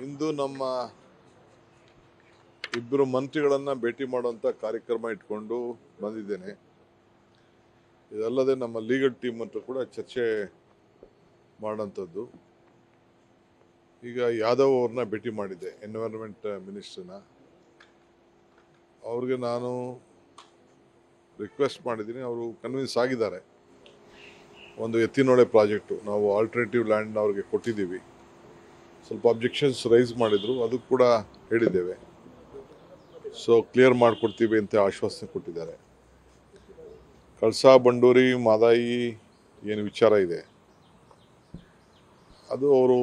ಇಂದು ನಮ್ಮ ಇಬ್ಬರು ಮಂತ್ರಿಗಳನ್ನು ಭೇಟಿ ಮಾಡುವಂಥ ಕಾರ್ಯಕ್ರಮ ಇಟ್ಕೊಂಡು ಬಂದಿದ್ದೇನೆ. ಇದಲ್ಲದೆ ನಮ್ಮ ಲೀಗಲ್ ಟೀಮ್ ಅಂತ ಕೂಡ ಚರ್ಚೆ ಮಾಡೋಂಥದ್ದು. ಈಗ ಯಾದವ್ ಅವ್ರನ್ನ ಭೇಟಿ ಮಾಡಿದ್ದೆ, ಎನ್ವೈರನ್ಮೆಂಟ್ ಮಿನಿಸ್ಟ್ರನ್ನ. ಅವ್ರಿಗೆ ನಾನು ರಿಕ್ವೆಸ್ಟ್ ಮಾಡಿದ್ದೀನಿ, ಅವರು ಕನ್ವಿನ್ಸ್ ಆಗಿದ್ದಾರೆ. ಒಂದು ಎತ್ತಿನೊಳೆ ಪ್ರಾಜೆಕ್ಟು ನಾವು ಆಲ್ಟರ್ನೇಟಿವ್ ಲ್ಯಾಂಡ್ ಅವ್ರಿಗೆ ಕೊಟ್ಟಿದ್ದೀವಿ. ಸ್ವಲ್ಪ ಅಬ್ಜೆಕ್ಷನ್ಸ್ ರೈಸ್ ಮಾಡಿದರು, ಅದು ಕೂಡ ಹೇಳಿದ್ದೇವೆ. ಸೊ ಕ್ಲಿಯರ್ ಮಾಡಿಕೊಡ್ತೀವಿ ಅಂತ ಆಶ್ವಾಸನೆ ಕೊಟ್ಟಿದ್ದಾರೆ. ಕಳಸಾ ಬಂಡೂರಿ ಮಾದಾಯಿ ಏನು ವಿಚಾರ ಇದೆ ಅದು ಅವರು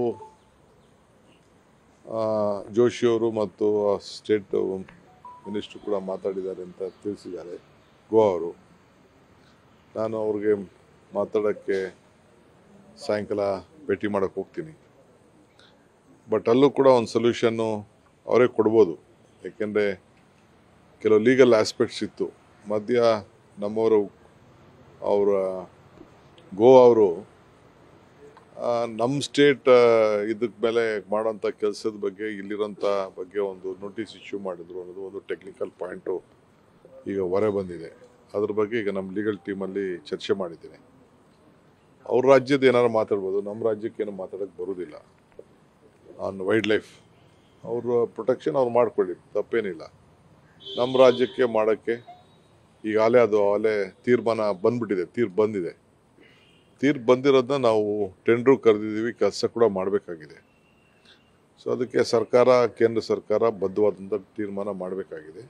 ಜೋಶಿಯವರು ಮತ್ತು ಸ್ಟೇಟ್ ಮಿನಿಸ್ಟ್ರು ಕೂಡ ಮಾತಾಡಿದ್ದಾರೆ ಅಂತ ತಿಳಿಸಿದ್ದಾರೆ ಗೋವಾ ಅವರು. ನಾನು ಅವ್ರಿಗೆ ಮಾತಾಡೋಕ್ಕೆ ಸಾಯಂಕಾಲ ಭೇಟಿ ಮಾಡೋಕ್ಕೆ ಹೋಗ್ತೀನಿ. ಬಟ್ ಅಲ್ಲೂ ಕೂಡ ಒಂದು ಸೊಲ್ಯೂಷನ್ನು ಅವರೇ ಕೊಡ್ಬೋದು, ಏಕೆಂದರೆ ಕೆಲವು ಲೀಗಲ್ ಆಸ್ಪೆಕ್ಟ್ಸ್ ಇತ್ತು. ಮಧ್ಯ ನಮ್ಮವರು ಅವರ ಗೋವಾ ಅವರು ನಮ್ಮ ಸ್ಟೇಟ್ ಇದಕ್ಕೆ ಮೇಲೆ ಮಾಡೋಂಥ ಕೆಲಸದ ಬಗ್ಗೆ, ಇಲ್ಲಿರೋಂಥ ಬಗ್ಗೆ ಒಂದು ನೋಟಿಸ್ ಇಶ್ಯೂ ಮಾಡಿದ್ರು ಅನ್ನೋದು ಒಂದು ಟೆಕ್ನಿಕಲ್ ಪಾಯಿಂಟು ಈಗ ಹೊರ ಬಂದಿದೆ. ಅದ್ರ ಬಗ್ಗೆ ಈಗ ನಮ್ಮ ಲೀಗಲ್ ಟೀಮಲ್ಲಿ ಚರ್ಚೆ ಮಾಡಿದ್ದೀನಿ. ಅವ್ರ ರಾಜ್ಯದ ಏನಾರು ಮಾತಾಡ್ಬೋದು, ನಮ್ಮ ರಾಜ್ಯಕ್ಕೆ ಏನು ಮಾತಾಡೋಕ್ಕೆ ಬರೋದಿಲ್ಲ. ಆನ್ ವೈಲ್ಡ್ ಲೈಫ್ ಅವ್ರ ಪ್ರೊಟೆಕ್ಷನ್ ಅವ್ರು ಮಾಡ್ಕೊಳ್ಳಿ, ತಪ್ಪೇನಿಲ್ಲ. ನಮ್ಮ ರಾಜ್ಯಕ್ಕೆ ಮಾಡೋಕ್ಕೆ ಈಗಾಗಲೇ ಅಲ್ಲೇ ತೀರ್ಮಾನ ಬಂದ್ಬಿಟ್ಟಿದೆ, ತೀರ್ಪು ಬಂದಿರೋದನ್ನ ನಾವು ಟೆಂಡ್ರು ಕರೆದಿದ್ದೀವಿ, ಕೆಲಸ ಕೂಡ ಮಾಡಬೇಕಾಗಿದೆ. ಸೊ ಅದಕ್ಕೆ ಕೇಂದ್ರ ಸರ್ಕಾರ ಬದ್ಧವಾದಂಥ ತೀರ್ಮಾನ ಮಾಡಬೇಕಾಗಿದೆ.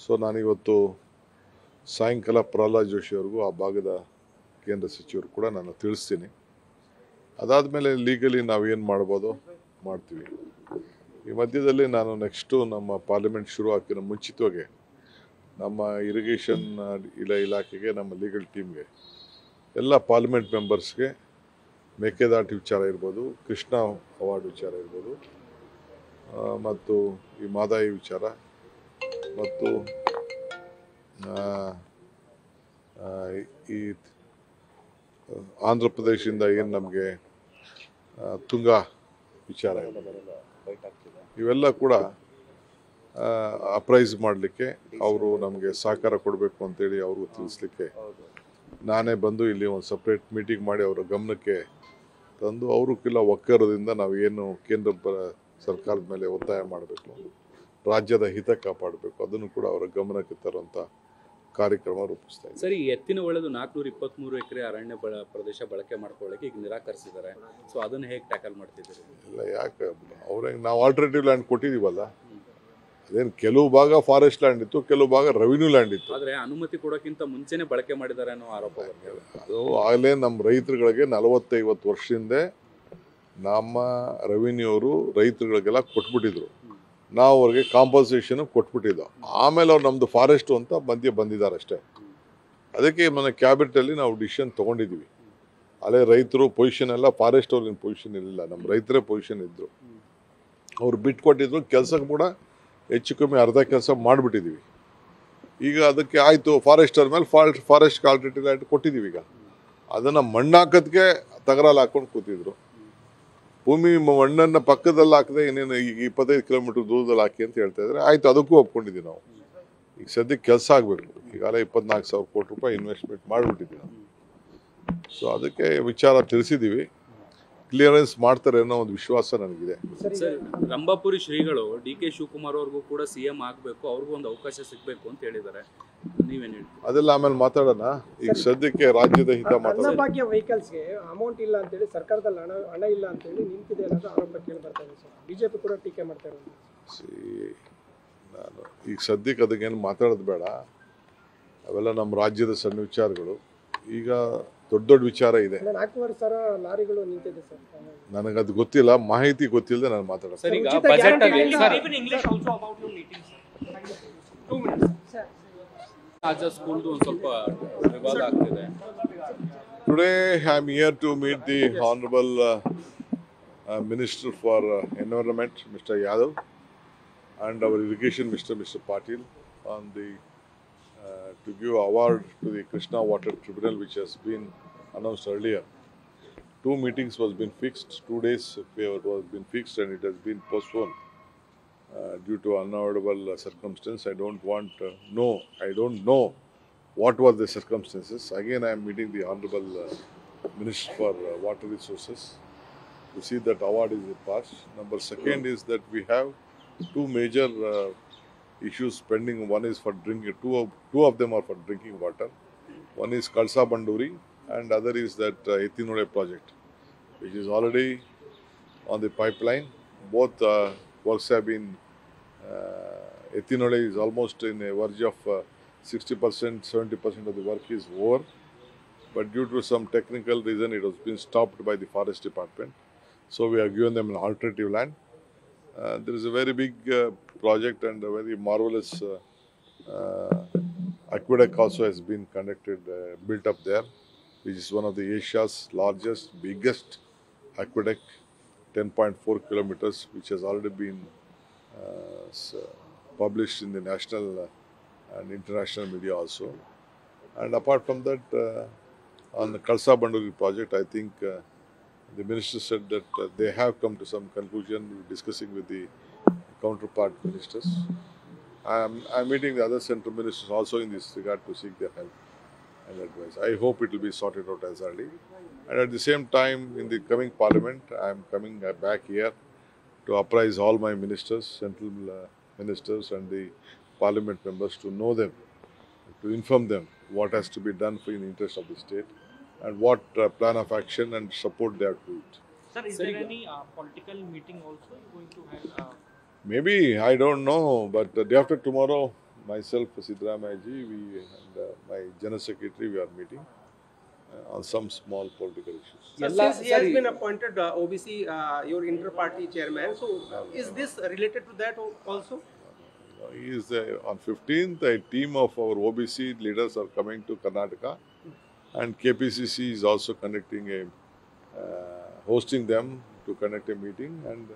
ಸೊ ನಾನಿವತ್ತು ಸಾಯಂಕಾಲ ಪ್ರಹ್ಲಾದ್ ಜೋಶಿ ಅವ್ರಿಗೂ ಆ ಭಾಗದ ಕೇಂದ್ರ ಸಚಿವರು ಕೂಡ ನಾನು ತಿಳಿಸ್ತೀನಿ. ಅದಾದಮೇಲೆ ಲೀಗಲಿ ನಾವೇನು ಮಾಡ್ಬೋದು ಮಾಡ್ತೀವಿ. ಈ ಮಧ್ಯದಲ್ಲಿ ನಾನು ನೆಕ್ಸ್ಟು ನಮ್ಮ ಪಾರ್ಲಿಮೆಂಟ್ ಶುರು ಹಾಕಿನ ಮುಂಚಿತವಾಗಿ ನಮ್ಮ ಇರಿಗೇಷನ್ ಇಲಾಖೆಗೆ, ನಮ್ಮ ಲೀಗಲ್ ಟೀಮ್ಗೆ, ಎಲ್ಲ ಪಾರ್ಲಿಮೆಂಟ್ ಮೆಂಬರ್ಸ್ಗೆ ಮೇಕೆದಾಟು ವಿಚಾರ ಇರ್ಬೋದು, ಕೃಷ್ಣ ಅವಾರ್ಡ್ ವಿಚಾರ ಇರ್ಬೋದು, ಮತ್ತು ಈ ಮಾದಾಯಿ ವಿಚಾರ, ಮತ್ತು ಈ ಆಂಧ್ರ ಪ್ರದೇಶದಿಂದ ಏನು ನಮಗೆ ತುಂಗಾ ವಿಚಾರ ಇವೆಲ್ಲ ಕೂಡ ಅಪ್ರೈಸ್ ಮಾಡಲಿಕ್ಕೆ ಅವರು ನಮಗೆ ಸಹಕಾರ ಕೊಡಬೇಕು ಅಂತೇಳಿ ಅವ್ರಿಗೂ ತಿಳಿಸ್ಲಿಕ್ಕೆ ನಾನೇ ಬಂದು ಇಲ್ಲಿ ಒಂದು ಸಪ್ರೇಟ್ ಮೀಟಿಂಗ್ ಮಾಡಿ ಅವರ ಗಮನಕ್ಕೆ ತಂದು, ಅವ್ರಿಗೆಲ್ಲ ಒಕ್ಕರದಿಂದ ನಾವು ಏನು ಕೇಂದ್ರ ಸರ್ಕಾರದ ಮೇಲೆ ಒತ್ತಾಯ ಮಾಡಬೇಕು, ರಾಜ್ಯದ ಹಿತ ಕಾಪಾಡಬೇಕು, ಅದನ್ನು ಕೂಡ ಅವರ ಗಮನಕ್ಕೆ ತರುವಂಥ ಕಾರ್ಯಕ್ರಮ ರೂಪಿಸ್ತಾ ಇದ್ದೀವಿ. ಸರಿ, ಎತ್ತಿನ ಒಳ್ಳೆದು 423 ಎಕರೆ ಅರಣ್ಯ ಪ್ರದೇಶ ಬಳಕೆ ಮಾಡ್ಕೊಳ್ಳೋಕೆ ಈಗ ನಿರಾಕರಿಸಿದ್ದಾರೆ. ಸೊ ಅದನ್ನು ಹೇಗೆ ಟ್ಯಾಕಲ್ ಮಾಡ್ತಿದ್ದೀರಿ? ಇಲ್ಲ, ಯಾಕೆ ಅವ್ರಿಗೆ ನಾವು ಆಲ್ಟರ್ನೇಟಿವ್ ಲ್ಯಾಂಡ್ ಕೊಟ್ಟಿದ್ದೀವಲ್ಲ, ಅದೇನು ಕೆಲವು ಭಾಗ ಫಾರೆಸ್ಟ್ ಲ್ಯಾಂಡ್ ಇತ್ತು, ಕೆಲವು ಭಾಗ ರೆವಿನ್ಯೂ ಲ್ಯಾಂಡ್ ಇತ್ತು. ಆದರೆ ಅನುಮತಿ ಕೊಡೋಕ್ಕಿಂತ ಮುಂಚೆನೆ ಬಳಕೆ ಮಾಡಿದ್ದಾರೆ ಅನ್ನೋ ಆರೋಪ ಬರ್ತಿದೆ. ಅದು ಆಗಲೇ ನಮ್ಮ ರೈತರುಗಳಿಗೆ 40-50 ವರ್ಷದಿಂದ ನಮ್ಮ ರೆವಿನ್ಯೂ ಅವರು ರೈತರುಗಳಿಗೆಲ್ಲ ಕೊಟ್ಬಿಟ್ಟಿದ್ರು. ನಾವು ಅವ್ರಿಗೆ ಕಾಂಪನ್ಸೇಷನ್ ಕೊಟ್ಬಿಟ್ಟಿದ್ದೋ. ಆಮೇಲೆ ಅವ್ರು ನಮ್ಮದು ಫಾರೆಸ್ಟು ಅಂತ ಬಂದಿದ್ದಾರೆ ಅಷ್ಟೇ. ಅದಕ್ಕೆ మన ಕ್ಯಾಬಿನೆಟಲ್ಲಿ ನಾವು ಡಿಸಿಷನ್ ತೊಗೊಂಡಿದ್ದೀವಿ. ಅಲ್ಲೇ ರೈತರು ಪೊಸಿಷನ್ ಎಲ್ಲ, ಫಾರೆಸ್ಟ್ ಅವ್ರಿಗಿನ ಪೊಸಿಷನ್ ಇರಲಿಲ್ಲ, ನಮ್ಮ ರೈತರೇ ಪೊಸಿಷನ್ ಇದ್ದರು. ಅವ್ರು ಬಿಟ್ಕೊಟ್ಟಿದ್ರು. ಕೆಲಸಕ್ಕೆ ಕೂಡ ಹೆಚ್ಚು ಕಮ್ಮಿ ಅರ್ಧ ಕೆಲಸ ಮಾಡಿಬಿಟ್ಟಿದ್ದೀವಿ. ಈಗ ಅದಕ್ಕೆ ಆಯಿತು, ಫಾರೆಸ್ಟ್ ಮೇಲೆ ಫಾರೆಸ್ಟ್ ಆಲ್ಟರ್ನೇಟಿವ್ ಲ್ಯಾಂಡ್ ಕೊಟ್ಟಿದ್ದೀವಿ. ಈಗ ಅದನ್ನು ಮಣ್ಣು ಹಾಕೋದಕ್ಕೆ ತಗರಲ್ಲಿ ಹಾಕ್ಕೊಂಡು ಕೂತಿದ್ರು. ಭೂಮಿ ಮಣ್ಣನ್ನು ಪಕ್ಕದಲ್ಲಿ ಹಾಕದೆ ಇನ್ನೇನು ಈಗ 25 ಕಿಲೋಮೀಟರ್ ದೂರದಲ್ಲಿ ಹಾಕಿ ಅಂತ ಹೇಳ್ತಾ ಇದ್ದಾರೆ. ಆಯಿತು, ಅದಕ್ಕೂ ಒಪ್ಕೊಂಡಿದ್ದೀವಿ ನಾವು. ಈಗ ಸದ್ಯಕ್ಕೆ ಕೆಲಸ ಆಗಬೇಕು. ಈಗಾಗಲೇ 24,000 ಕೋಟಿ ರೂಪಾಯಿ ಇನ್ವೆಸ್ಟ್ಮೆಂಟ್ ಮಾಡಿಬಿಟ್ಟಿದ್ದೀವಿ ನಾವು. ಸೊ ಅದಕ್ಕೆ ವಿಚಾರ ತಿಳಿಸಿದ್ದೀವಿ. ಕ್ಲಿಯರೆನ್ಸ್ ಮಾಡ್ತಾರೆ ಅನ್ನೋ ಒಂದು ವಿಶ್ವಾಸ ನನಗಿದೆ. ಸರ್, ರಂಭಾಪುರಿ ಶ್ರೀಗಳು DK ಶಿವಕುಮಾರ್ ಅವ್ರಿಗೂ ಕೂಡ CM ಆಗಬೇಕು, ಅವ್ರಿಗೂ ಒಂದು ಅವಕಾಶ ಸಿಗಬೇಕು ಅಂತ ಹೇಳಿದ್ದಾರೆ. ನೀವೇನು ಹೇಳ್ತೀವಿ? ಅದೆಲ್ಲ ಆಮೇಲೆ ಮಾತಾಡೋಣ. ಈಗ ಸದ್ಯಕ್ಕೆ ರಾಜ್ಯದ ಹಿತ ಮಾತಾಡೋಣ. ಅನ್ನಭಾಗ್ಯ ವೆಹಿಕಲ್ಸ್ಗೆ ಅಮೌಂಟ್ ಇಲ್ಲ ಅಂತೇಳಿ, ಸರ್ಕಾರದಲ್ಲಿ ಹಣ ಇಲ್ಲ ಅಂತೇಳಿ ನಿಂತಿದೆ ಅನ್ನೋದು ಆರೋಪ ಕೇಳಿ ಬರ್ತಾ ಇದೆ ಸರ್. ಬಿಜೆಪಿ ಕೂಡ ಟೀಕೆ ಮಾಡ್ತಾ ಇರೋದು. ನಾನು ಈಗ ಸದ್ಯಕ್ಕೆ ಅದಕ್ಕೇನು ಮಾತಾಡೋದು ಬೇಡ. ಅವೆಲ್ಲ ನಮ್ಮ ರಾಜ್ಯದ ಸಣ್ಣ ವಿಚಾರಗಳು. ಈಗ ದೊಡ್ಡ ವಿಚಾರ ಇದೆ. 4,500 ಲಾರಿಗಳು ನಿಂತಿದೆ ಸರ್. ನನಗದು ಗೊತ್ತಿಲ್ಲ, ಮಾಹಿತಿ ಗೊತ್ತಿಲ್ಲದೆ ನಾನು ಮಾತಾಡೋದು. ಸರ್, ಈಗ ಬಜೆಟ್ ಅಲ್ಲಿ ಸ್ಕೂಲ್ದು ಒಂದು ಸ್ವಲ್ಪ ವಿವಾದ ಆಗ್ತಿದೆ. Today I am here to meet the Honorable Minister for Environment, Mr. Yadav, and our Irrigation Mr. Patil on the to give award to the Krishna Water Tribunal, which has been announced earlier, 2 meetings was been fixed, 2 days was been fixed, and it has been postponed due to unavoidable circumstance. I don't know what were the circumstances. Again, I am meeting the Honorable Minister for Water Resources to see that award is passed. Number second is that we have 2 major issues pending. One is for drinking, two of them are for drinking water. One is Kalsa Banduri and other is that Ethinole project, which is already on the pipeline. Both works have been, Ethinole is almost in a verge of 60%, 70% of the work is over. But due to some technical reason, it has been stopped by the Forest Department. So we have given them an alternative land. There is a very big project and a very marvelous aqueduct also has been built up there, which is one of the Asia's largest, biggest aqueduct, 10.4 kilometers, which has already been published in the national and international media also. And apart from that, on the Kalsa Banduri project, I think the minister said that they have come to some conclusion discussing with the counterpart ministers. I'm meeting the other central ministers also in this regard to seek their help and advice. I hope it will be sorted out as early. And at the same time, in the coming parliament, I'm coming back here to apprise all my ministers, central ministers and the parliament members, to know them, to inform them what has to be done in the interest of the state and what plan of action and support they have to do it. Sir, is there any political meeting also you're going to have? Maybe, I don't know, but the day after tomorrow, myself, Siddaramaiah ji, and my General Secretary, we are meeting on some small political issues. Since he has been appointed OBC, your inter-party chairman, so is this related to that also? He is on 15th, a team of our OBC leaders are coming to Karnataka, and KPCC is also hosting them to conduct a meeting, and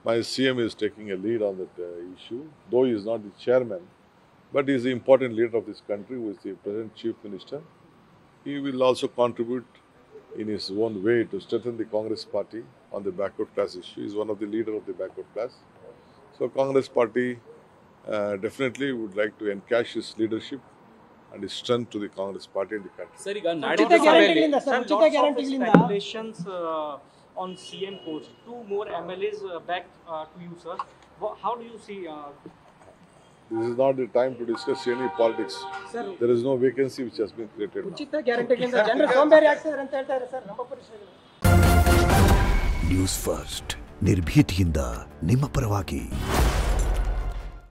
my CM is taking a lead on that issue, though he is not the chairman, but he is the important leader of this country, who is the present chief minister. He will also contribute in his own way to strengthen the Congress party on the backward class issue. He is one of the leaders of the backward class. So Congress party definitely would like to encash his leadership and his strength to the Congress party in the country. Sir, ಈಗ ಉಚಿತ ನಾಡಿದ್ದು ಗ್ಯಾರಂಟಿಗಳಿಂದ Sir, ಉಚಿತ lots of ಗ್ಯಾರಂಟಿಗಳಿಂದ speculations on CM post. 2 more MLAs back to you, sir. How do you see? This is not the time to discuss any politics. Sir, There is no vacancy which has been created now. ಉಚಿತ ಗ್ಯಾರಂಟಿಗಳಿಂದ ಜನರು ಸೋಂಬೇರಿ ಆಗ್ತಿದ್ದಾರೆ ಅಂತ ಹೇಳ್ತಾರೆ sir ನಂಬಪುರಿ ಶ್ರೀಗಳು. News first ನಿರ್ಭೀತಿಯಿಂದ ನಿಮ್ಮ ಪರವಾಗಿ.